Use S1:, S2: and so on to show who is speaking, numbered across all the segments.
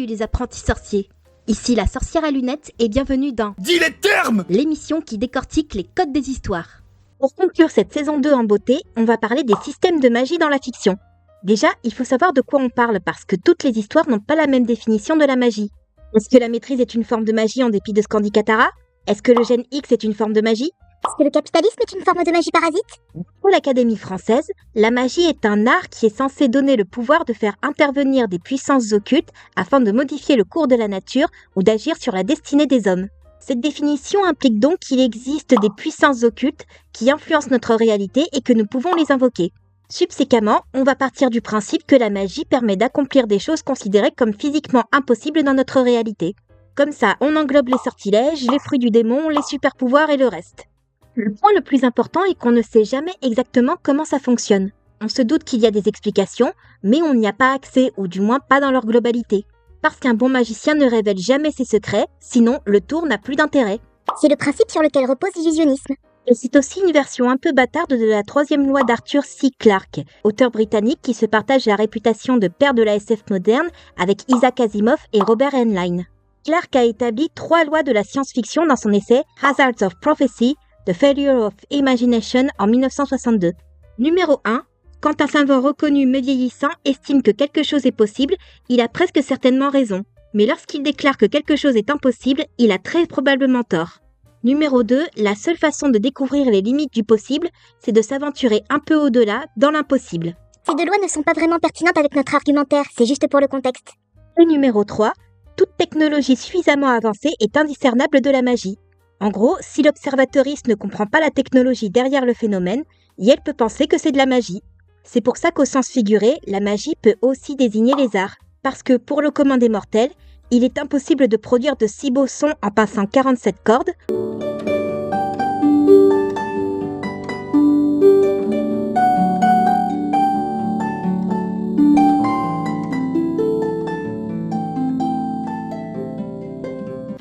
S1: Salut les apprentis sorciers. Ici la sorcière à lunettes et bienvenue dans
S2: Dis les termes!
S1: L'émission qui décortique les codes des histoires. Pour conclure cette saison 2 en beauté, on va parler des systèmes de magie dans la fiction. Déjà, il faut savoir de quoi on parle parce que toutes les histoires n'ont pas la même définition de la magie. Est-ce que la maîtrise est une forme de magie en dépit de Scandi Katara? Est-ce que le gène X est une forme de magie?
S3: Est-ce que le capitalisme est une forme de magie parasite?
S1: Pour l'Académie française, la magie est un art qui est censé donner le pouvoir de faire intervenir des puissances occultes afin de modifier le cours de la nature ou d'agir sur la destinée des hommes. Cette définition implique donc qu'il existe des puissances occultes qui influencent notre réalité et que nous pouvons les invoquer. Subséquemment, on va partir du principe que la magie permet d'accomplir des choses considérées comme physiquement impossibles dans notre réalité. Comme ça, on englobe les sortilèges, les fruits du démon, les super-pouvoirs et le reste. Le point le plus important est qu'on ne sait jamais exactement comment ça fonctionne. On se doute qu'il y a des explications, mais on n'y a pas accès, ou du moins pas dans leur globalité. Parce qu'un bon magicien ne révèle jamais ses secrets, sinon le tour n'a plus d'intérêt.
S3: C'est le principe sur lequel repose l'illusionnisme.
S1: Et c'est aussi une version un peu bâtarde de la troisième loi d'Arthur C. Clarke, auteur britannique qui se partage la réputation de père de la SF moderne avec Isaac Asimov et Robert Heinlein. Clarke a établi 3 lois de la science-fiction dans son essai Hazards of Prophecy, The Failure of Imagination en 1962. Numéro 1. Quand un savant reconnu mais vieillissant estime que quelque chose est possible, il a presque certainement raison. Mais lorsqu'il déclare que quelque chose est impossible, il a très probablement tort. Numéro 2. La seule façon de découvrir les limites du possible, c'est de s'aventurer un peu au-delà, dans l'impossible.
S3: Ces 2 lois ne sont pas vraiment pertinentes avec notre argumentaire, c'est juste pour le contexte.
S1: Et numéro 3. Toute technologie suffisamment avancée est indiscernable de la magie. En gros, si l'observatrice ne comprend pas la technologie derrière le phénomène, elle peut penser que c'est de la magie. C'est pour ça qu'au sens figuré, la magie peut aussi désigner les arts. Parce que pour le commun des mortels, il est impossible de produire de si beaux sons en pinçant 47 cordes,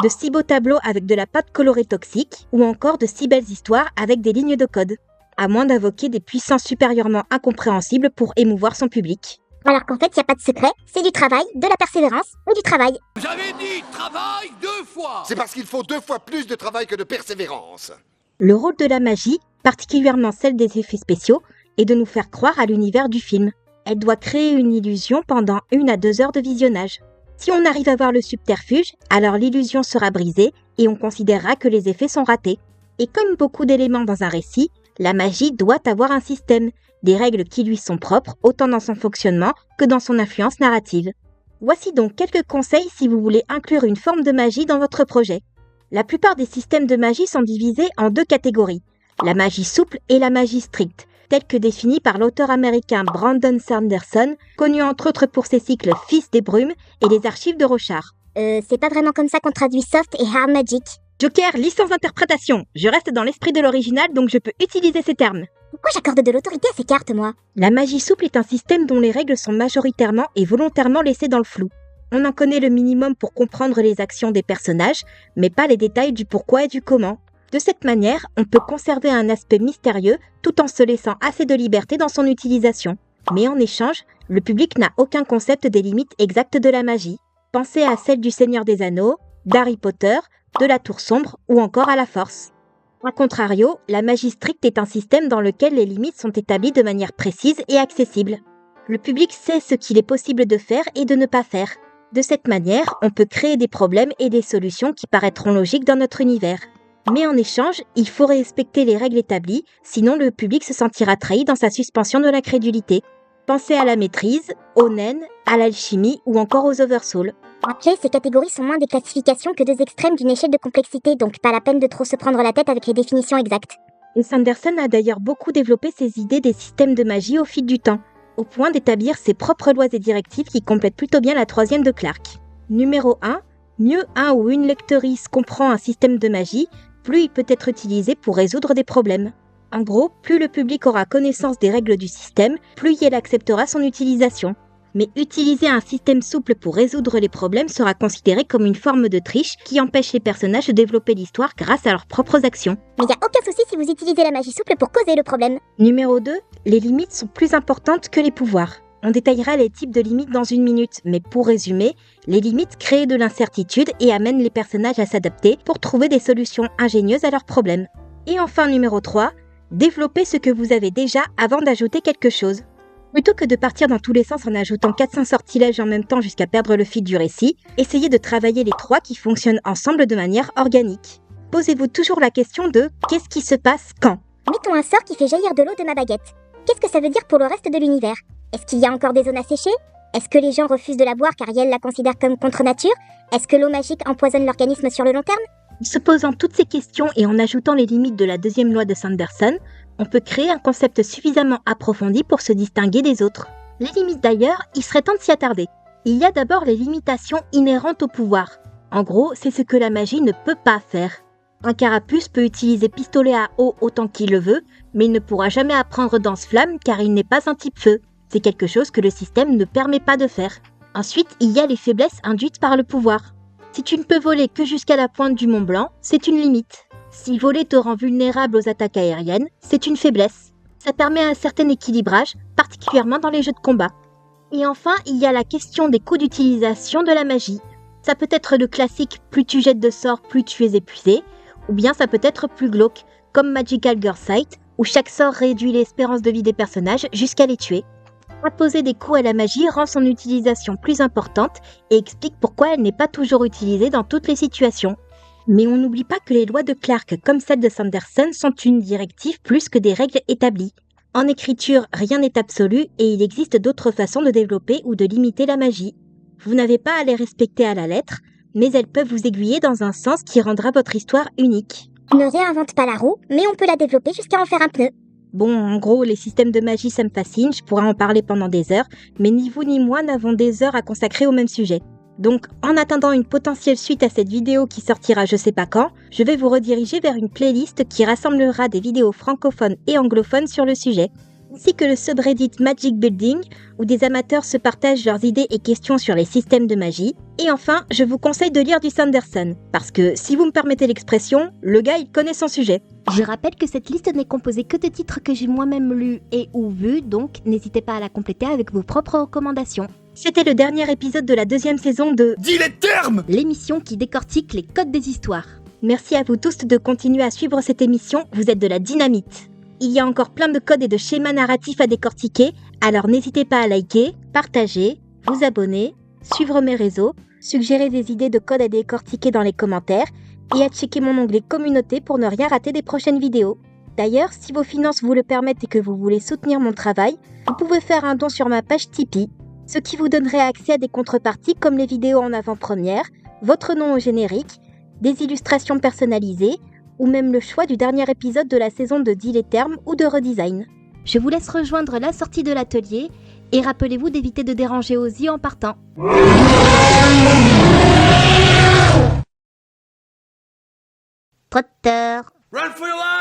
S1: de si beaux tableaux avec de la pâte colorée toxique, ou encore de si belles histoires avec des lignes de code, à moins d'invoquer des puissances supérieurement incompréhensibles pour émouvoir son public.
S3: Alors qu'en fait, il n'y a pas de secret, c'est du travail, de la persévérance et du travail.
S2: J'avais dit travail 2 fois! C'est parce qu'il faut 2 fois plus de travail que de persévérance.
S1: Le rôle de la magie, particulièrement celle des effets spéciaux, est de nous faire croire à l'univers du film. Elle doit créer une illusion pendant 1 à 2 heures de visionnage. Si on arrive à voir le subterfuge, alors l'illusion sera brisée et on considérera que les effets sont ratés. Et comme beaucoup d'éléments dans un récit, la magie doit avoir un système, des règles qui lui sont propres, autant dans son fonctionnement que dans son influence narrative. Voici donc quelques conseils si vous voulez inclure une forme de magie dans votre projet. La plupart des systèmes de magie sont divisés en 2 catégories, la magie souple et la magie stricte, telle que définie par l'auteur américain Brandon Sanderson, connu entre autres pour ses cycles Fils des brumes et les archives de Rochard.
S3: C'est pas vraiment comme ça qu'on traduit soft et hard magic.
S1: Joker, licence d'interprétation. Je reste dans l'esprit de l'original, donc je peux utiliser ces termes.
S3: Pourquoi j'accorde de l'autorité à ces cartes, moi?
S1: La magie souple est un système dont les règles sont majoritairement et volontairement laissées dans le flou. On en connaît le minimum pour comprendre les actions des personnages, mais pas les détails du pourquoi et du comment. De cette manière, on peut conserver un aspect mystérieux tout en se laissant assez de liberté dans son utilisation. Mais en échange, le public n'a aucun concept des limites exactes de la magie. Pensez à celle du Seigneur des Anneaux, d'Harry Potter, de la Tour Sombre ou encore à la Force. A contrario, la magie stricte est un système dans lequel les limites sont établies de manière précise et accessible. Le public sait ce qu'il est possible de faire et de ne pas faire. De cette manière, on peut créer des problèmes et des solutions qui paraîtront logiques dans notre univers. Mais en échange, il faut respecter les règles établies, sinon le public se sentira trahi dans sa suspension de la crédulité. Pensez à la maîtrise, aux naines, à l'alchimie ou encore aux oversouls.
S3: Après, ces catégories sont moins des classifications que 2 extrêmes d'une échelle de complexité, donc pas la peine de trop se prendre la tête avec les définitions exactes.
S1: Et Sanderson a d'ailleurs beaucoup développé ses idées des systèmes de magie au fil du temps, au point d'établir ses propres lois et directives qui complètent plutôt bien la troisième de Clarke. Numéro 1. Mieux un ou une lectrice comprend un système de magie, plus il peut être utilisé pour résoudre des problèmes. En gros, plus le public aura connaissance des règles du système, plus il acceptera son utilisation. Mais utiliser un système souple pour résoudre les problèmes sera considéré comme une forme de triche qui empêche les personnages de développer l'histoire grâce à leurs propres actions.
S3: Mais y a aucun souci si vous utilisez la magie souple pour causer le problème.
S1: Numéro 2. Les limites sont plus importantes que les pouvoirs. On détaillera les types de limites dans une minute, mais pour résumer, les limites créent de l'incertitude et amènent les personnages à s'adapter pour trouver des solutions ingénieuses à leurs problèmes. Et enfin numéro 3, développez ce que vous avez déjà avant d'ajouter quelque chose. Plutôt que de partir dans tous les sens en ajoutant 400 sortilèges en même temps jusqu'à perdre le fil du récit, essayez de travailler les 3 qui fonctionnent ensemble de manière organique. Posez-vous toujours la question de « qu'est-ce qui se passe quand ?»
S3: Mettons un sort qui fait jaillir de l'eau de ma baguette. Qu'est-ce que ça veut dire pour le reste de l'univers? Est-ce qu'il y a encore des zones asséchées? Est-ce que les gens refusent de la boire car Yael la considère comme contre nature? Est-ce que l'eau magique empoisonne l'organisme sur le long terme?
S1: En se posant toutes ces questions et en ajoutant les limites de la deuxième loi de Sanderson, on peut créer un concept suffisamment approfondi pour se distinguer des autres. Les limites d'ailleurs, il serait temps de s'y attarder. Il y a d'abord les limitations inhérentes au pouvoir. En gros, c'est ce que la magie ne peut pas faire. Un carapuce peut utiliser pistolet à eau autant qu'il le veut, mais il ne pourra jamais apprendre danse-flamme car il n'est pas un type feu. C'est quelque chose que le système ne permet pas de faire. Ensuite, il y a les faiblesses induites par le pouvoir. Si tu ne peux voler que jusqu'à la pointe du Mont Blanc, c'est une limite. Si voler te rend vulnérable aux attaques aériennes, c'est une faiblesse. Ça permet un certain équilibrage, particulièrement dans les jeux de combat. Et enfin, il y a la question des coûts d'utilisation de la magie. Ça peut être le classique « plus tu jettes de sorts, plus tu es épuisé », ou bien ça peut être plus glauque, comme Magical Girl Sight, où chaque sort réduit l'espérance de vie des personnages jusqu'à les tuer. Imposer des coûts à la magie rend son utilisation plus importante et explique pourquoi elle n'est pas toujours utilisée dans toutes les situations. Mais on n'oublie pas que les lois de Clarke, comme celles de Sanderson, sont une directive plus que des règles établies. En écriture, rien n'est absolu et il existe d'autres façons de développer ou de limiter la magie. Vous n'avez pas à les respecter à la lettre, mais elles peuvent vous aiguiller dans un sens qui rendra votre histoire unique.
S3: Ne réinvente pas la roue, mais on peut la développer jusqu'à en faire un pneu.
S1: Bon, en gros, les systèmes de magie, ça me fascine, je pourrais en parler pendant des heures, mais ni vous ni moi n'avons des heures à consacrer au même sujet. Donc, en attendant une potentielle suite à cette vidéo qui sortira je sais pas quand, je vais vous rediriger vers une playlist qui rassemblera des vidéos francophones et anglophones sur le sujet, ainsi que le subreddit Magic Building, où des amateurs se partagent leurs idées et questions sur les systèmes de magie. Et enfin, je vous conseille de lire du Sanderson, parce que, si vous me permettez l'expression, le gars il connaît son sujet. Je rappelle que cette liste n'est composée que de titres que j'ai moi-même lus et ou vus, donc n'hésitez pas à la compléter avec vos propres recommandations. C'était le dernier épisode de la 2e saison de
S2: Dis les termes!
S1: L'émission qui décortique les codes des histoires. Merci à vous tous de continuer à suivre cette émission, vous êtes de la dynamite. Il y a encore plein de codes et de schémas narratifs à décortiquer, alors n'hésitez pas à liker, partager, vous abonner, suivre mes réseaux, suggérer des idées de codes à décortiquer dans les commentaires et à checker mon onglet communauté pour ne rien rater des prochaines vidéos. D'ailleurs, si vos finances vous le permettent et que vous voulez soutenir mon travail, vous pouvez faire un don sur ma page Tipeee, ce qui vous donnerait accès à des contreparties comme les vidéos en avant-première, votre nom au générique, des illustrations personnalisées, ou même le choix du dernier épisode de la saison de Dis les termes ou de Redesign. Je vous laisse rejoindre la sortie de l'atelier et rappelez-vous d'éviter de déranger Ozzy en partant. Trotter.
S2: Run for your life!